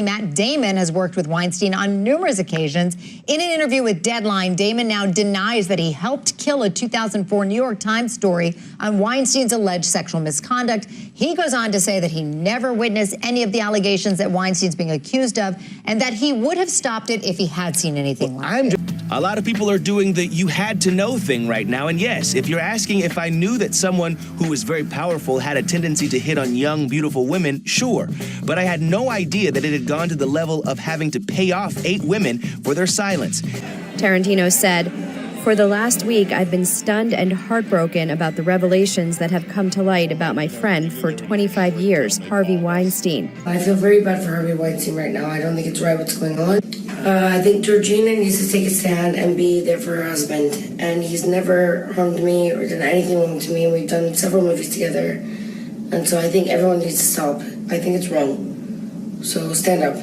Matt Damon has worked with Weinstein on numerous occasions. In an interview with Deadline, Damon now denies that he helped kill a 2004 New York Times story on Weinstein's alleged sexual misconduct. He goes on to say that he never witnessed any of the allegations that Weinstein's being accused of, and that he would have stopped it if he had seen anything like it. A lot of people are doing the you had to know thing right now, and yes, if you're asking if I knew that someone who was very powerful had a tendency to hit on young, beautiful women, sure. But I had no idea that it had gone to the level of having to pay off 8 women for their silence. Tarantino said, "For the last week, I've been stunned and heartbroken about the revelations that have come to light about my friend for 25 years, Harvey Weinstein." I feel very bad for Harvey Weinstein right now. I don't think it's right what's going on. I think Georgina needs to take a stand and be there for her husband. And he's never harmed me or done anything wrong to me. We've done several movies together. And so I think everyone needs to stop. I think it's wrong. So stand up.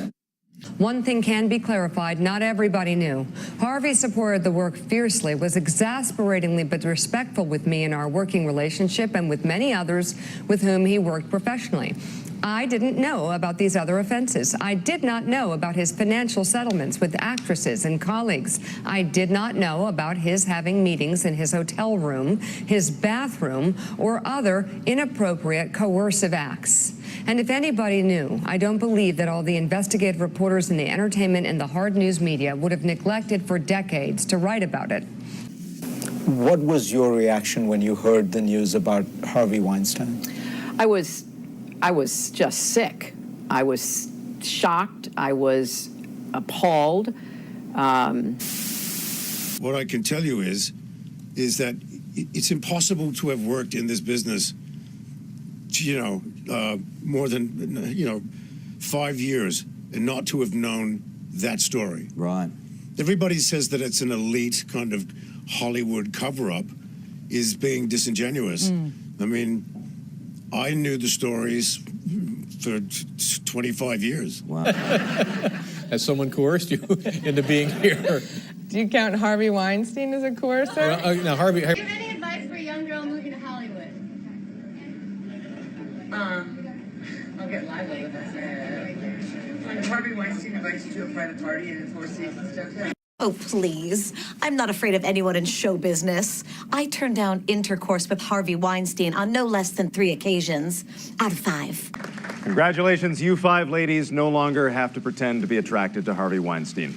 One thing can be clarified, not everybody knew. Harvey supported the work fiercely, was exasperatingly but respectful with me in our working relationship and with many others with whom he worked professionally. I didn't know about these other offenses. I did not know about his financial settlements with actresses and colleagues. I did not know about his having meetings in his hotel room, his bathroom, or other inappropriate coercive acts. And if anybody knew, I don't believe that all the investigative reporters in the entertainment and the hard news media would have neglected for decades to write about it. What was your reaction when you heard the news about Harvey Weinstein? I was just sick. I was shocked. I was appalled. What I can tell you is that it's impossible to have worked in this business, more than, 5 years and not to have known that story. Right. Everybody says that it's an elite kind of Hollywood cover-up is being disingenuous. I mean, I knew the stories for 25 years. Wow. Has someone coerced you into being here? Do you count Harvey Weinstein as a coercer? No, Harvey. Do you have any advice for a young girl moving to Hollywood? I'll get lively with us. Harvey Weinstein invites you to a private party in the Four Seasons downtown. Oh, please. I'm not afraid of anyone in show business. I turned down intercourse with Harvey Weinstein on no less than 3 occasions out of 5. Congratulations, you 5 ladies no longer have to pretend to be attracted to Harvey Weinstein.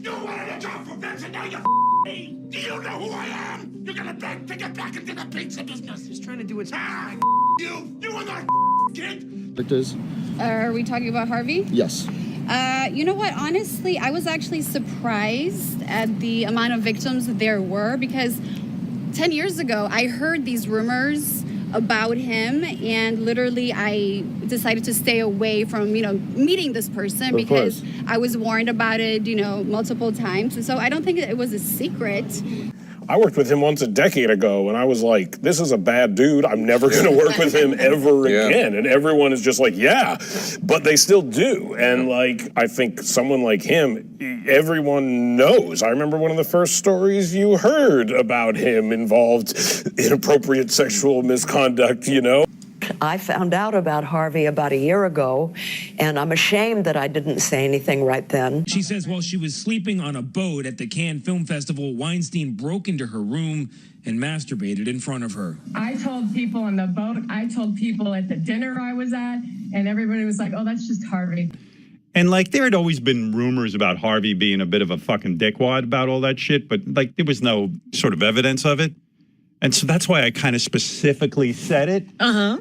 You wanted a job for Vince and now you're me. Do you know who I am? You're gonna beg to get back into the pizza business. He's trying to do it. You are not kid. It does. Are we talking about Harvey? Yes. You know what? Honestly, I was actually surprised at the amount of victims there were, because 10 years ago, I heard these rumors about him, and literally I decided to stay away from, meeting this person because I was warned about it, multiple times. So I don't think it was a secret. I worked with him once a decade ago, and I was like, this is a bad dude. I'm never going to work with him ever again. And everyone is just like, yeah, but they still do. And I think someone like him, everyone knows. I remember one of the first stories you heard about him involved inappropriate sexual misconduct, I found out about Harvey about a year ago, and I'm ashamed that I didn't say anything right then. She says while she was sleeping on a boat at the Cannes Film Festival, Weinstein broke into her room and masturbated in front of her. I told people on the boat, I told people at the dinner I was at, and everybody was like, oh, that's just Harvey. And there had always been rumors about Harvey being a bit of a fucking dickwad about all that shit, but there was no sort of evidence of it. And so that's why I kind of specifically said it.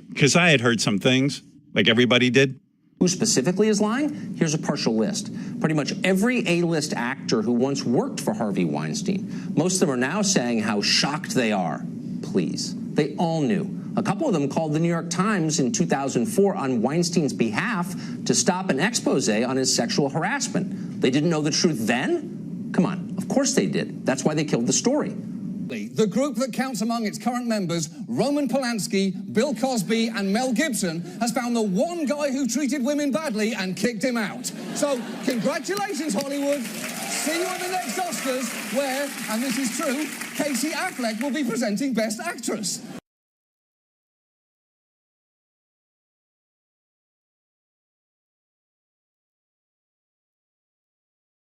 Because I had heard some things, like everybody did. Who specifically is lying? Here's a partial list. Pretty much every A-list actor who once worked for Harvey Weinstein. Most of them are now saying how shocked they are. Please. They all knew. A couple of them called the New York Times in 2004 on Weinstein's behalf to stop an expose on his sexual harassment. They didn't know the truth then? Come on, of course they did. That's why they killed the story. The group that counts among its current members, Roman Polanski, Bill Cosby, and Mel Gibson, has found the one guy who treated women badly and kicked him out. So, congratulations, Hollywood. See you at the next Oscars, where, and this is true, Casey Affleck will be presenting Best Actress.